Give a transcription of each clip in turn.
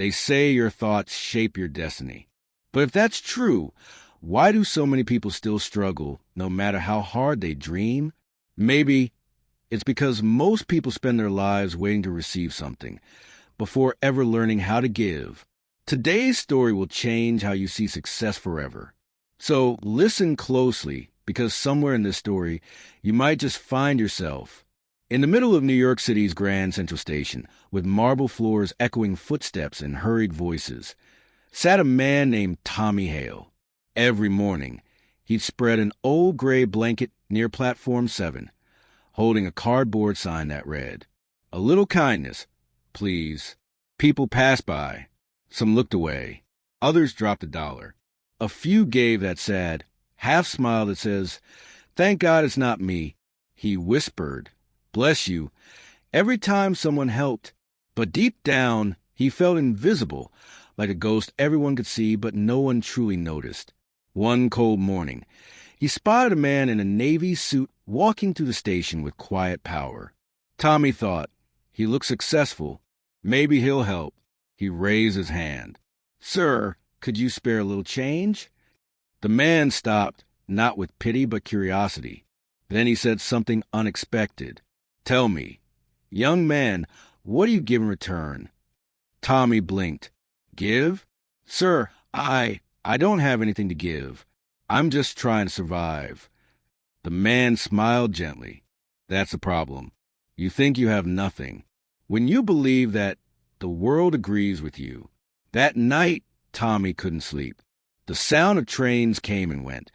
They say your thoughts shape your destiny. But if that's true, why do so many people still struggle no matter how hard they dream? Maybe it's because most people spend their lives waiting to receive something before ever learning how to give. Today's story will change how you see success forever. So listen closely, because somewhere in this story, you might just find yourself. In the middle of New York City's Grand Central Station, with marble floors echoing footsteps and hurried voices, sat a man named Tommy Hale. Every morning, he'd spread an old gray blanket near Platform 7, holding a cardboard sign that read, "A little kindness, please." People passed by. Some looked away. Others dropped $1. A few gave that sad half smile that says, "Thank God it's not me." He whispered, "Bless you," every time someone helped. But deep down, he felt invisible, like a ghost everyone could see but no one truly noticed. One cold morning, he spotted a man in a navy suit walking through the station with quiet power. Tommy thought, he looked successful. Maybe he'll help. He raised his hand. "Sir, could you spare a little change?" The man stopped, not with pity but curiosity. Then he said something unexpected. "Tell me, young man, what do you give in return?" Tommy blinked. "Give? Sir, I don't have anything to give. I'm just trying to survive." The man smiled gently. "That's the problem. You think you have nothing. When you believe that the world agrees with you." That night, Tommy couldn't sleep. The sound of trains came and went,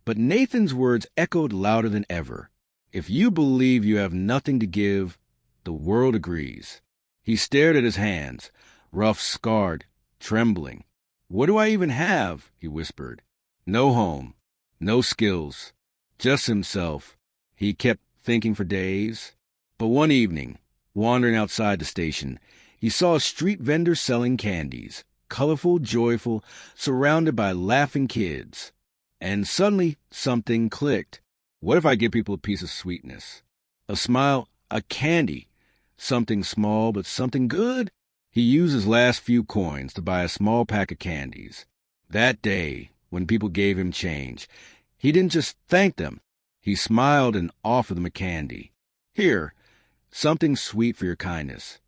but Nathan's words echoed louder than ever. If you believe you have nothing to give, the world agrees. He stared at his hands, rough, scarred, trembling. "What do I even have?" he whispered. "No home, no skills, just himself." He kept thinking for days. But one evening, wandering outside the station, he saw a street vendor selling candies, colorful, joyful, surrounded by laughing kids. And suddenly something clicked. What if I give people a piece of sweetness? A smile, a candy, something small but something good? He used his last few coins to buy a small pack of candies. That day, when people gave him change, he didn't just thank them. He smiled and offered them a candy. "Here, something sweet for your kindness."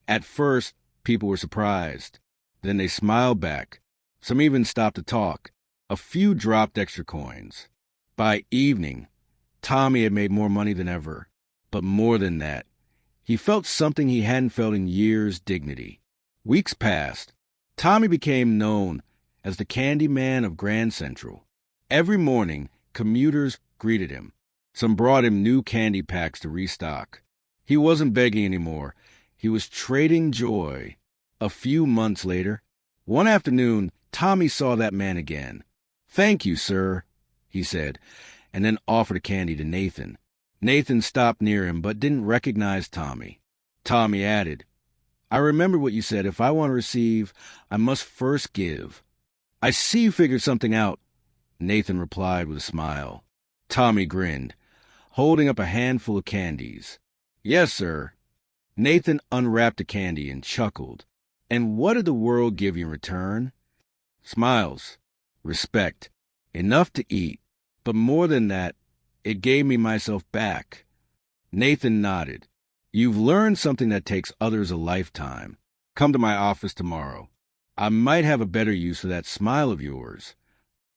At first, people were surprised. Then they smiled back. Some even stopped to talk. A few dropped extra coins. By evening, Tommy had made more money than ever. But more than that, he felt something he hadn't felt in years: dignity. Weeks passed. Tommy became known as the Candy Man of Grand Central. Every morning, commuters greeted him. Some brought him new candy packs to restock. He wasn't begging anymore. He was trading joy. A few months later, one afternoon, Tommy saw that man again. "Thank you, sir," he said, and then offered a candy to Nathan. Nathan stopped near him but didn't recognize Tommy. Tommy added, "I remember what you said. If I want to receive, I must first give." "I see you figured something out," Nathan replied with a smile. Tommy grinned, holding up a handful of candies. "Yes, sir." Nathan unwrapped a candy and chuckled. "And what did the world give you in return?" "Smiles, respect, enough to eat. But more than that, it gave me myself back." Nathan nodded. "You've learned something that takes others a lifetime. Come to my office tomorrow. I might have a better use for that smile of yours."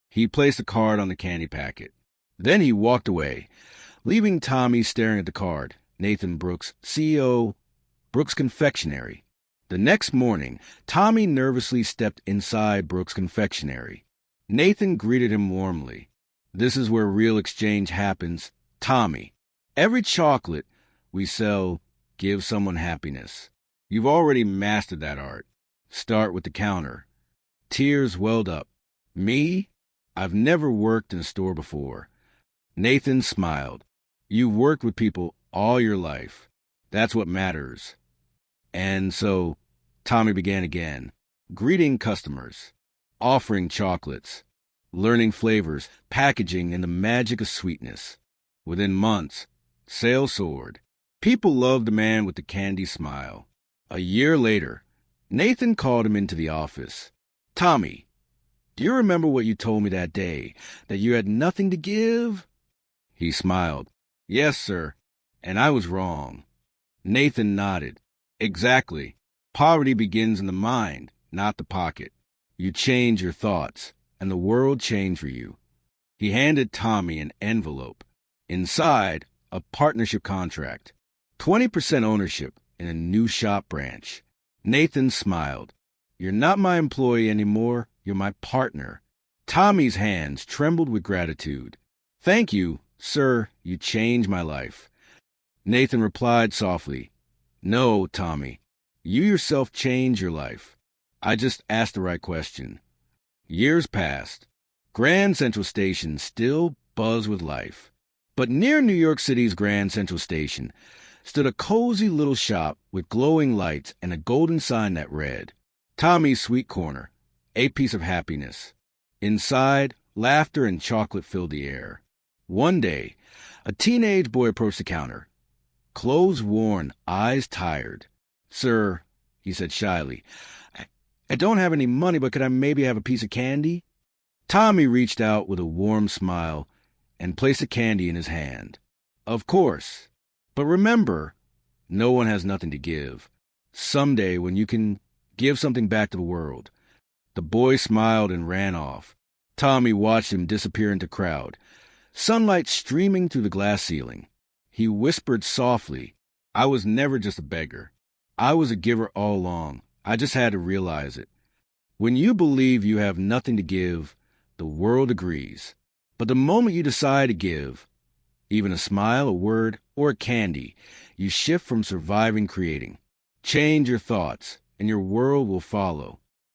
He placed a card on the candy packet. Then he walked away, leaving Tommy staring at the card. Nathan Brooks, CEO, Brooks Confectionery. The next morning, Tommy nervously stepped inside Brooks Confectionery. Nathan greeted him warmly. "This is where real exchange happens, Tommy. Every chocolate we sell gives someone happiness. You've already mastered that art. Start with the counter." Tears welled up. "Me? I've never worked in a store before." Nathan smiled. "You've worked with people all your life. That's what matters." And so Tommy began again, greeting customers, offering chocolates, learning flavors, packaging, and the magic of sweetness. Within months, sales soared. People loved the man with the candy smile. A year later, Nathan called him into the office. "Tommy, do you remember what you told me that day, that you had nothing to give?" He smiled. "Yes, sir. And I was wrong." Nathan nodded. "Exactly. Poverty begins in the mind, not the pocket. You change your thoughts, and the world changed for you." He handed Tommy an envelope. Inside, a partnership contract. 20% ownership in a new shop branch. Nathan smiled. "You're not my employee anymore. You're my partner." Tommy's hands trembled with gratitude. "Thank you, sir. You changed my life." Nathan replied softly, "No, Tommy. You yourself changed your life. I just asked the right question." Years passed. Grand Central Station still buzzed with life. But near New York City's Grand Central Station stood a cozy little shop with glowing lights and a golden sign that read, "Tommy's Sweet Corner, a piece of happiness." Inside, laughter and chocolate filled the air. One day, a teenage boy approached the counter. Clothes worn, eyes tired. "Sir," he said shyly, I don't have any money, but could I maybe have a piece of candy?" Tommy reached out with a warm smile and placed a candy in his hand. "Of course. But remember, no one has nothing to give. Someday, when you can give something back to the world." The boy smiled and ran off. Tommy watched him disappear into the crowd, sunlight streaming through the glass ceiling. He whispered softly, "I was never just a beggar. I was a giver all along. I just had to realize it." When you believe you have nothing to give, the world agrees. But the moment you decide to give, even a smile, a word, or a candy, you shift from surviving creating. Change your thoughts, and your world will follow.